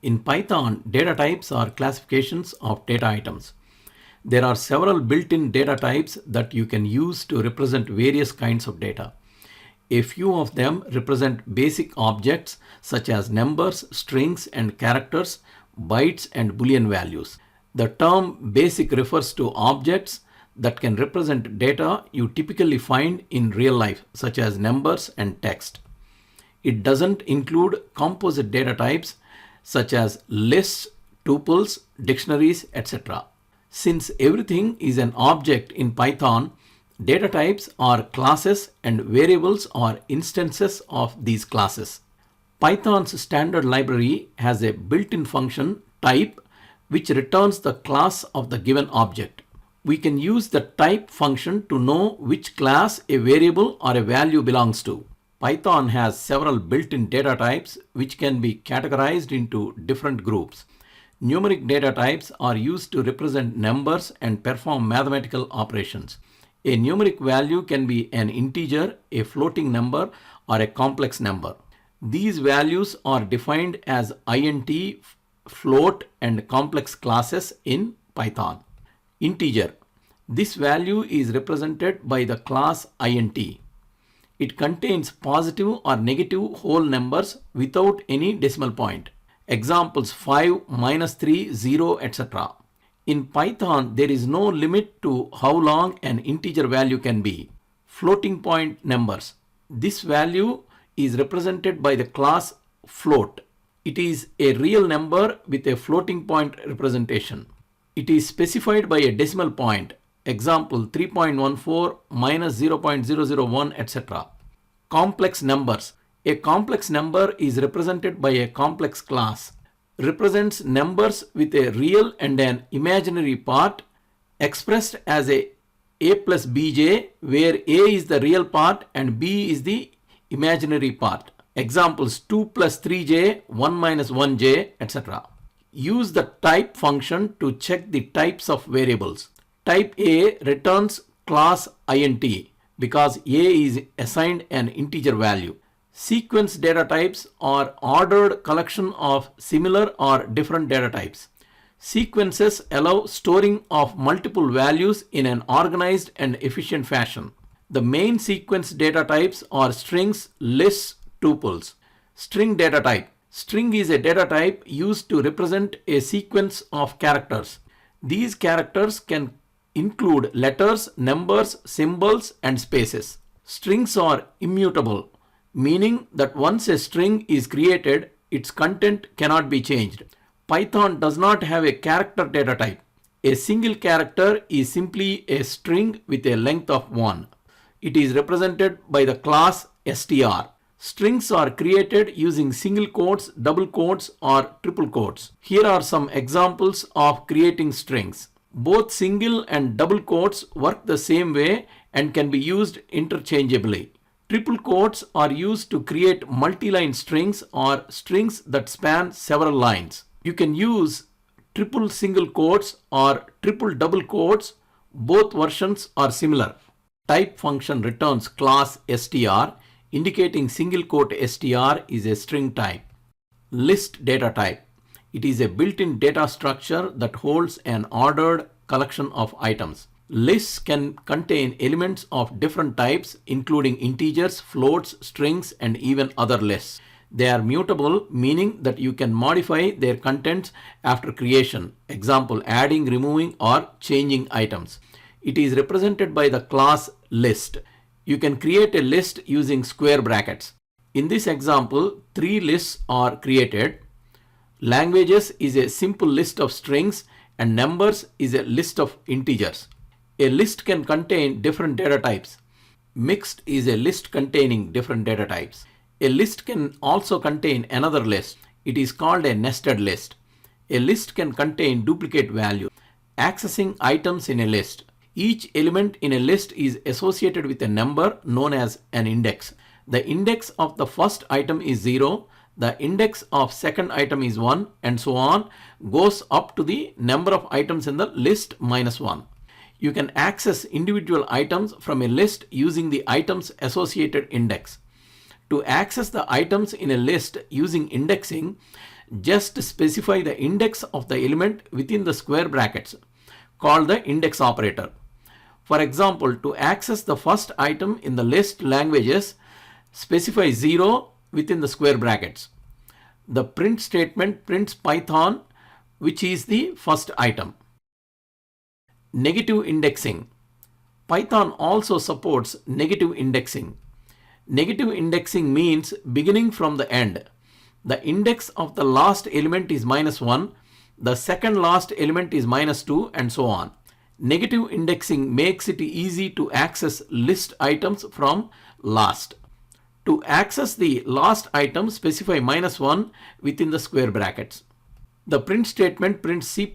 In Python, data types are classifications of data items. There are several built-in data types that you can use to represent various kinds of data. A few of them represent basic objects such as numbers, strings, and characters, bytes, and Boolean values. The term basic refers to objects that can represent data you typically find in real life, such as numbers and text. It doesn't include composite data types such as lists, tuples, dictionaries, etc. Since everything is an object in Python, data types are classes and variables are instances of these classes. Python's standard library has a built-in function type which returns the class of the given object. We can use the type function to know which class a variable or a value belongs to. Python has several built-in data types which can be categorized into different groups. Numeric data types are used to represent numbers and perform mathematical operations. A numeric value can be an integer, a floating number, or a complex number. These values are defined as int, float, and complex classes in Python. Integer. This value is represented by the class int. It contains positive or negative whole numbers without any decimal point. Examples 5, -3, 0, etc. In Python, there is no limit to how long an integer value can be. Floating point numbers. This value is represented by the class float. It is a real number with a floating point representation. It is specified by a decimal point. Example 3.14 -0.001, etc. Complex numbers. A complex number is represented by a complex class. Represents numbers with a real and an imaginary part expressed as a plus bj, where a is the real part and b is the imaginary part. Examples 2 plus 3j, 1 minus 1j, etc. Use the type function to check the types of variables. Type A returns class int because A is assigned an integer value. Sequence data types are ordered collection of similar or different data types. Sequences allow storing of multiple values in an organized and efficient fashion. The main sequence data types are strings, lists, tuples. String data type. String is a data type used to represent a sequence of characters. These characters can include letters, numbers, symbols, and spaces. Strings are immutable, meaning that once a string is created, its content cannot be changed. Python does not have a character data type. A single character is simply a string with a length of 1. It is represented by the class str. Strings are created using single quotes, double quotes, or triple quotes. Here are some examples of creating strings. Both single and double quotes work the same way and can be used interchangeably. Triple quotes are used to create multi-line strings or strings that span several lines. You can use triple single quotes or triple double quotes. Both versions are similar. Type function returns class str, indicating single quote str is a string type. List data type. It is a built-in data structure that holds an ordered collection of items. Lists can contain elements of different types, including integers, floats, strings, and even other lists. They are mutable, meaning that you can modify their contents after creation. Example, adding, removing, or changing items. It is represented by the class list. You can create a list using square brackets. In this example, 3 lists are created. Languages is a simple list of strings and numbers is a list of integers. A list can contain different data types. Mixed is a list containing different data types. A list can also contain another list. It is called a nested list. A list can contain duplicate values. Accessing items in a list. Each element in a list is associated with a number known as an index. The index of the first item is 0. The index of second item is 1, and so on, goes up to the number of items in the list minus 1. You can access individual items from a list using the item's associated index. To access the items in a list using indexing, Just specify the index of the element within the square brackets, called the index operator. For example, to access the first item in the list languages, specify 0 within the square brackets. The print statement prints Python, which is the first item. Negative indexing. Python also supports negative indexing. Negative indexing means beginning from the end. The index of the last element is -1, the second last element is -2, and so on. Negative indexing makes it easy to access list items from last. To access the last item, specify -1 within the square brackets. The print statement prints C++,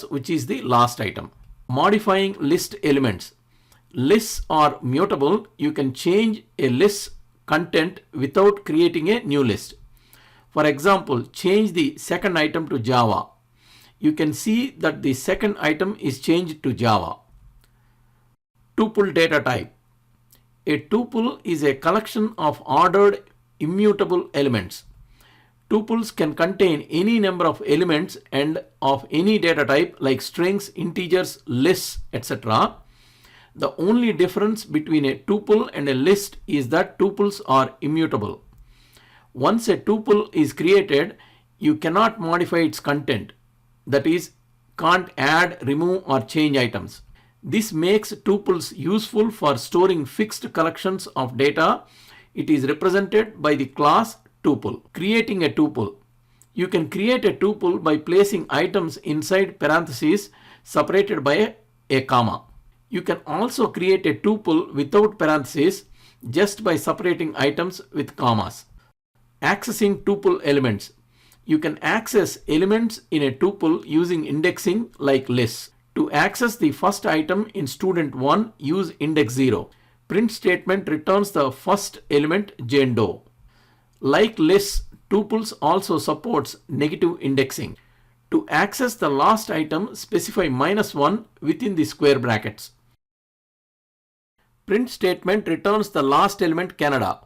which is the last item. Modifying list elements. Lists are mutable. You can change a list's content without creating a new list. For example, change the second item to Java. You can see that the second item is changed to Java. Tuple data type. A tuple is a collection of ordered immutable elements. Tuples can contain any number of elements and of any data type like strings, integers, lists, etc. The only difference between a tuple and a list is that tuples are immutable. Once a tuple is created, you cannot modify its content. That is, can't add, remove, or change items. This makes tuples useful for storing fixed collections of data. It is represented by the class tuple. Creating a tuple. You can create a tuple by placing items inside parentheses separated by a comma. You can also create a tuple without parentheses just by separating items with commas. Accessing tuple elements. You can access elements in a tuple using indexing like lists. To access the first item in student 1, use index 0. Print statement returns the first element Jane Doe. Like lists, tuples also supports negative indexing. To access the last item, specify -1 within the square brackets. Print statement returns the last element Canada.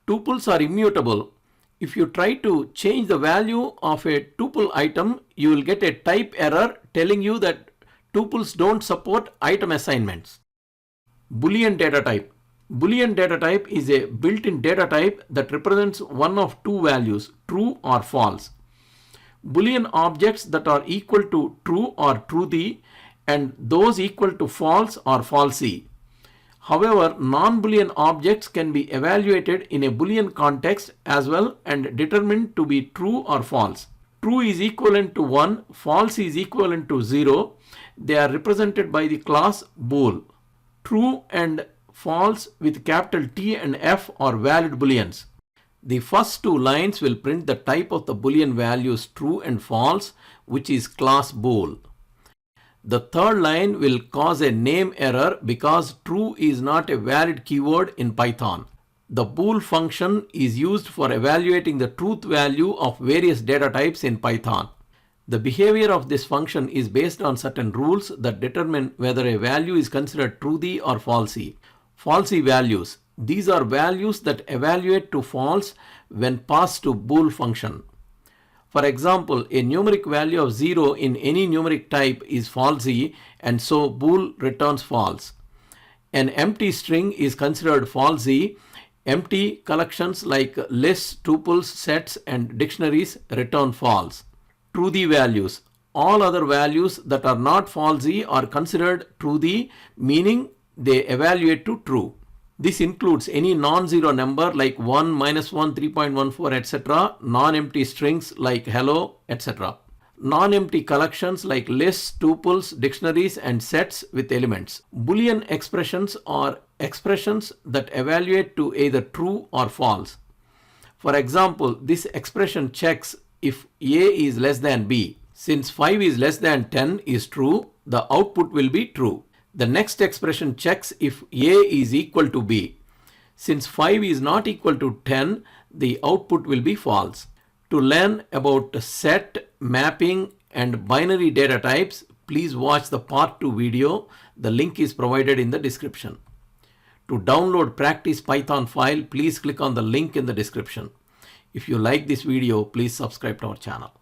Tuples are immutable. If you try to change the value of a tuple item, you will get a type error telling you that tuples don't support item assignments. Boolean data type. Boolean data type is a built-in data type that represents one of two values, true or false. Boolean objects that are equal to true are truthy, and those equal to false are falsy. However, non-Boolean objects can be evaluated in a Boolean context as well and determined to be true or false. True is equivalent to 1, false is equivalent to 0. They are represented by the class bool. True and false with capital T and F are valid Booleans. The first two lines will print the type of the Boolean values true and false, which is class bool. The third line will cause a name error because true is not a valid keyword in Python. The bool function is used for evaluating the truth value of various data types in Python. The behavior of this function is based on certain rules that determine whether a value is considered truthy or falsy. Falsy values. These are values that evaluate to false when passed to bool function. For example, a numeric value of 0 in any numeric type is falsy, and so bool returns false. An empty string is considered falsy. Empty collections like lists, tuples, sets, and dictionaries return false. Truthy values. All other values that are not falsy are considered truthy, meaning they evaluate to true. This includes any non-zero number like 1, -1, 3.14, etc. Non-empty strings like hello, etc. Non-empty collections like lists, tuples, dictionaries, and sets with elements. Boolean expressions are expressions that evaluate to either true or false. For example, this expression checks if A is less than B. Since 5 is less than 10 is true, the output will be true. The next expression checks if A is equal to B. Since 5 is not equal to 10, the output will be false. To learn about set, mapping, and binary data types, please watch the part 2 video. The link is provided in the description. To download practice Python file, please click on the link in the description. If you like this video, please subscribe to our channel.